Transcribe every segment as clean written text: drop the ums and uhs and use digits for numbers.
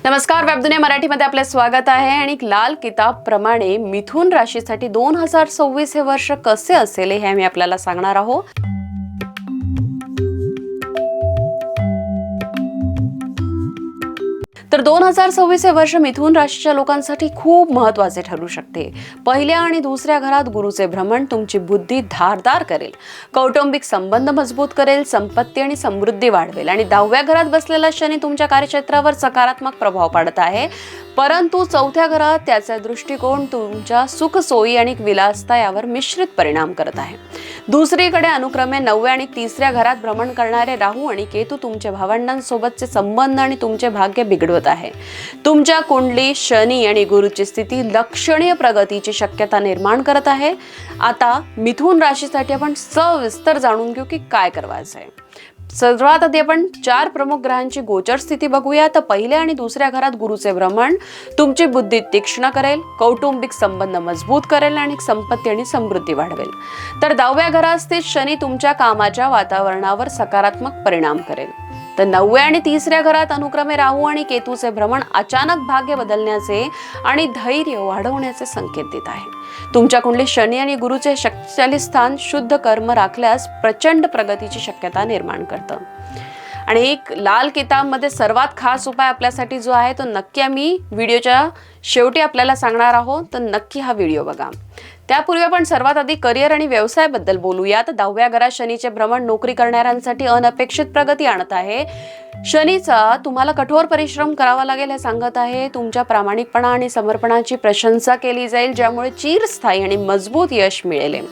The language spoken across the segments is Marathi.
नमस्कार, वेबदुनिया मराठीमध्ये आपले स्वागत आहे. आणि लाल किताब प्रमाणे मिथुन राशीसाठी 2026 हे वर्ष कसे असेल हे मी आपल्याला सांगणार आहोत. तर 2026 हे वर्ष मिथुन राशीच्या लोकांसाठी खूप महत्त्वाचे ठरू शकते. पहिल्या आणि दुसऱ्या घरात गुरुचे भ्रमण तुमची बुद्धी धारदार करेल, कौटुंबिक संबंध मजबूत करेल, संपत्ती आणि समृद्धी वाढवेल. आणि 10व्या घरात बसलेला शनी तुमच्या कार्यक्षेत्रावर सकारात्मक प्रभाव पाडत आहे, परंतु 4थ्या घरात त्याचा दृष्टिकोन तुमच्या सुख सोयी आणि विलासता यावर मिश्रित परिणाम करत आहे. दुसरीकडे अनुक्रमे 9व्या आणि 3ऱ्या घरात भ्रमण करणारे राहू आणि केतू तुमच्या भावंडांसोबतचे संबंध आणि तुमचे भाग्य बिघडवत आहे. तुमच्या कुंडली शनी आणि गुरुची स्थिती लक्षणीय प्रगतीची शक्यता निर्माण करत आहे. आता मिथुन राशीसाठी आपण सविस्तर जाणून घेऊ की काय करायचं आहे. सर्वात आधी आपण 4 प्रमुख ग्रहांची गोचर स्थिती बघूया. तर पहिल्या आणि दुसऱ्या घरात गुरुचे भ्रमण तुमची बुद्धी तीक्ष्ण करेल, कौटुंबिक संबंध मजबूत करेल आणि संपत्ती आणि समृद्धी वाढवेल. तर 10व्या घरात स्थित शनी तुमच्या कामाच्या वातावरणावर सकारात्मक परिणाम करेल. तर 9व्या आणि 3ऱ्या घरात अनुक्रमे राहू आणि केतूचे भ्रमण अचानक भाग्य बदलण्याचे आणि धैर्य वाढवण्याचे संकेत देत आहे. तुमच्या कुंडलीत शनी आणि गुरुचे शक्तिशाली स्थान शुद्ध कर्म राखल्यास प्रचंड प्रगतीची शक्यता निर्माण करतं. आणि एक लाल किताबमध्ये सर्वात खास उपाय आपल्यासाठी जो आहे तो नक्की आम्ही व्हिडिओच्या शेवटी आपल्याला सांगणार आहोत, तर नक्की हा व्हिडिओ बघा. त्यापूर्वी आपण सर्वात आधी करिअर आणि व्यवसायाबद्दल बोलूया. तर 10व्या घरात शनीचे भ्रमण नोकरी करणाऱ्यांसाठी अनपेक्षित प्रगती आणत आहे. शनीचा तुम्हाला कठोर परिश्रम करावा लागेल हे सांगत आहे. तुमच्या प्रामाणिकपणा आणि समर्पणाची प्रशंसा केली जाईल, ज्यामुळे चिरस्थायी आणि मजबूत यश मिळेल.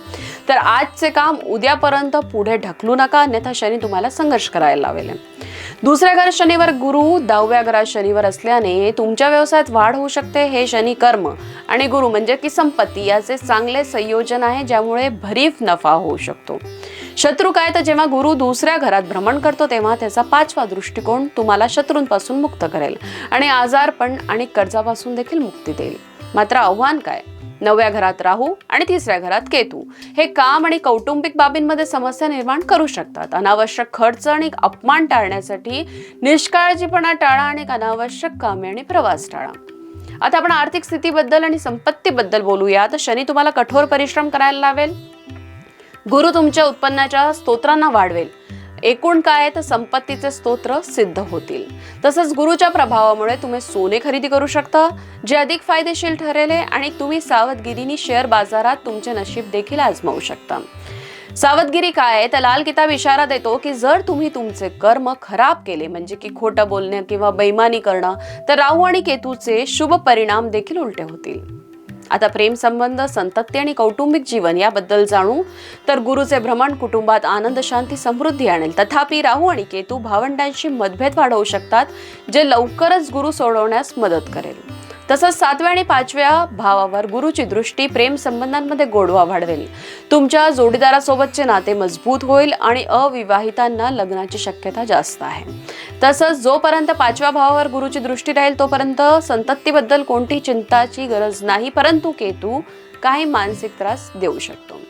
तर आजचे काम उद्यापर्यंत पुढे ढकलू नका, अन्यथा शनी तुम्हाला संघर्ष करायला लावेल. दुसऱ्या घरात शनिवार गुरु 10व्या घरात शनिवार असल्याने तुमच्या व्यवसायात वाढ होऊ शकते. हे शनी कर्म आणि गुरु म्हणजे की संपत्ती याचे चांगले संयोजन आहे, ज्यामुळे भरीव नफा होऊ शकतो. शत्रू काय, तर जेव्हा गुरु दुसऱ्या घरात भ्रमण करतो तेव्हा त्याचा 5वा दृष्टिकोन तुम्हाला शत्रूंपासून मुक्त करेल आणि आजारपण आणि कर्जापासून देखील मुक्ती देईल. मात्र आव्हान काय, 9व्या घरात राहू आणि 3ऱ्या घरात केतू हे काम आणि कौटुंबिक बाबींमध्ये समस्या निर्माण करू शकतात. अनावश्यक खर्च आणि अपमान टाळण्यासाठी निष्काळजीपणा टाळा आणि अनावश्यक कामे आणि प्रवास टाळा. आता आपण आर्थिक स्थितीबद्दल आणि संपत्तीबद्दल बोलूया. तर शनी तुम्हाला कठोर परिश्रम करायला लावेल, गुरु तुमच्या उत्पन्नाच्या स्तोत्रांना वाढवेल. एकूण काय, तर संपत्तीचे स्तोत्र सिद्ध होतील. तसंच गुरुच्या प्रभावामुळे तुम्ही सोने खरेदी करू शकता, जे अधिक फायदेशीर ठरेल. आणि तुम्ही सावधगिरीने शेअर बाजारात तुमचे नशीब देखील आजमावू शकता. सावधगिरी काय, तर लाल किताब इशारा देतो की जर तुम्ही तुमचे कर्म खराब केले, म्हणजे की खोटं बोलणे किंवा बेईमानी करणं, तर राहू आणि केतूचे शुभ परिणाम देखील उलटे होतील. आता प्रेम संबंध, संतती आणि कौटुंबिक जीवन याबद्दल जाणू. तर गुरुचे भ्रमण कुटुंबात आनंद, शांती, समृद्धी आणेल. तथापि राहू आणि केतू भावंडांशी मतभेद वाढवू शकतात, जे लवकरच गुरु सोडवण्यास मदत करेल. तसंच 7व्या आणि 5व्या भावावर गुरुची दृष्टी प्रेम संबंधांमध्ये गोडवा वाढवेल. तुमच्या जोडीदारासोबतचे नाते मजबूत होईल आणि अविवाहितांना लग्नाची शक्यता जास्त आहे. तसंच जोपर्यंत 5व्या भावावर गुरुची दृष्टी राहील तोपर्यंत संततीबद्दल कोणती चिंताची गरज नाही, परंतु केतू काही मानसिक त्रास देऊ शकतो.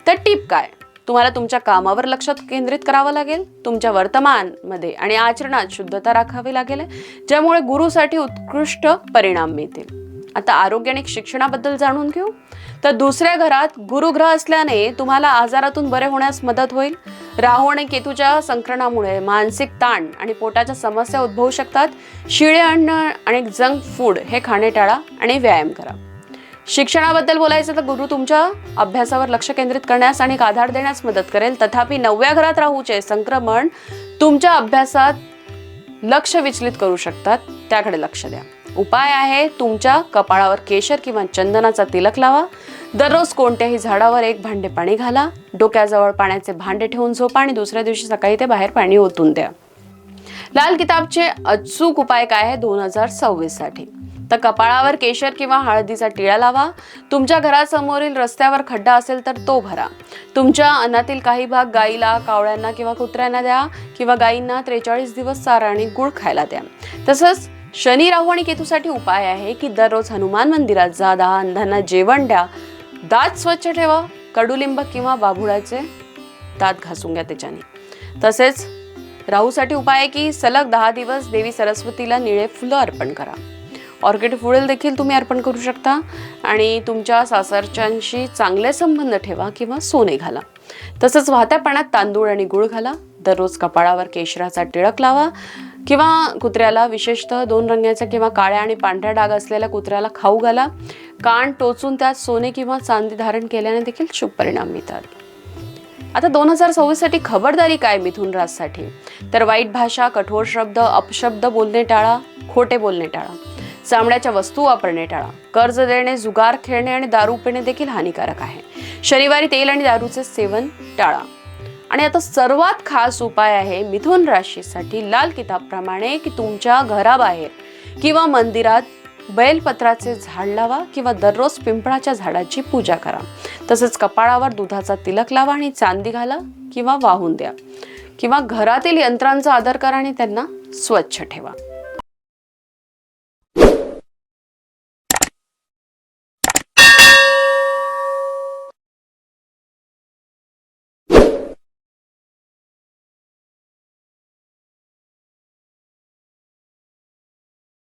तर टिप काय, तुम्हाला तुमच्या कामावर लक्ष केंद्रित करावं लागेल. तुमच्या वर्तमानमध्ये आणि आचरणात शुद्धता राखावी लागेल, ज्यामुळे गुरुसाठी उत्कृष्ट परिणाम मिळतील. आता आरोग्य आणि शिक्षणाबद्दल जाणून घेऊ. तर दुसऱ्या घरात गुरुग्रह असल्याने तुम्हाला आजारातून बरे होण्यास मदत होईल. राहू आणि केतूच्या संक्रमणामुळे मानसिक ताण आणि पोटाच्या समस्या उद्भवू शकतात. शिळे अन्न आणि जंक फूड हे खाणे टाळा आणि व्यायाम करा. शिक्षणाबद्दल बोलायचं तर गुरु तुमच्या अभ्यासावर लक्ष केंद्रित करण्यास आणि आधार देण्यास मदत करेल. तथापि 9व्या घरात राहूचे संक्रमण तुमच्या अभ्यासात लक्ष विचलित करू शकतात, त्याकडे लक्ष द्या. उपाय आहे, तुमच्या कपाळावर केशर किंवा चंदनाचा तिलक लावा. दररोज कोणत्याही झाडावर 1 भांडे पाणी घाला. डोक्याजवळ पाण्याचे भांडे ठेवून झोपा आणि दुसऱ्या दिवशी सकाळी ते बाहेर पाणी ओतून द्या. लाल किताबचे अचूक उपाय काय आहे 2026 साठी, तर कपाळावर केशर किंवा हळदीचा टिळा लावा. तुमच्या घरासमोरील रस्त्यावर खड्डा असेल तर तो भरा. तुमच्या अन्नातील काही भाग गाईला, कावळ्यांना किंवा कुत्र्यांना द्या किंवा गायींना 43 दिवस चारा आणि गुळ खायला द्या. तसंच शनी, राहू आणि केतूसाठी उपाय आहे की दररोज हनुमान मंदिरात जा, 10 अंधांना जेवण द्या, दात स्वच्छ ठेवा, कडुलिंब किंवा बाभुळाचे दात घासून घ्या त्याच्याने. तसेच राहूसाठी उपाय आहे की सलग 10 दिवस देवी सरस्वतीला निळे फुलं अर्पण करा. ऑर्किड फुले देखील तुम्ही अर्पण करू शकता. आणि तुमच्या सासरच्यांशी चांगले संबंध ठेवा किंवा सोने घाला. तसंच वाहत्या पाण्यात तांदूळ आणि गुळ घाला. दररोज कपाळावर केशराचा टिळक लावा किंवा कुत्र्याला, विशेषतः 2 रंगाच्या किंवा काळ्या आणि पांढऱ्या डाग असलेल्या कुत्र्याला खाऊ घाला. कान टोचून त्यात सोने किंवा चांदी धारण केल्याने देखील शुभ परिणाम मिळतात. आता 2026 साठी खबरदारी काय मिथुन राशीसाठी? तर वाईट भाषा, कठोर शब्द, अपशब्द बोलणे टाळा. खोटे बोलणे टाळा. चामड्याच्या वस्तू वापरणे टाळा. कर्ज देणे, जुगार खेळणे आणि दारू पिणे देखील हानिकारक आहे. शनिवारी तेल आणि दारूचे सेवन टाळा. आणि आता सर्वात खास उपाय आहे मिथुन राशीसाठी लाल किताबप्रमाणे की तुमच्या घराबाहेर किंवा मंदिरात बेलपत्राचे झाड लावा किंवा दररोज पिंपळाच्या झाडाची पूजा करा. तसंच कपाळावर दुधाचा तिलक लावा आणि चांदी घाला किंवा वाहून द्या. किंवा घरातील यंत्रांचा आदर करा आणि त्यांना स्वच्छ ठेवा.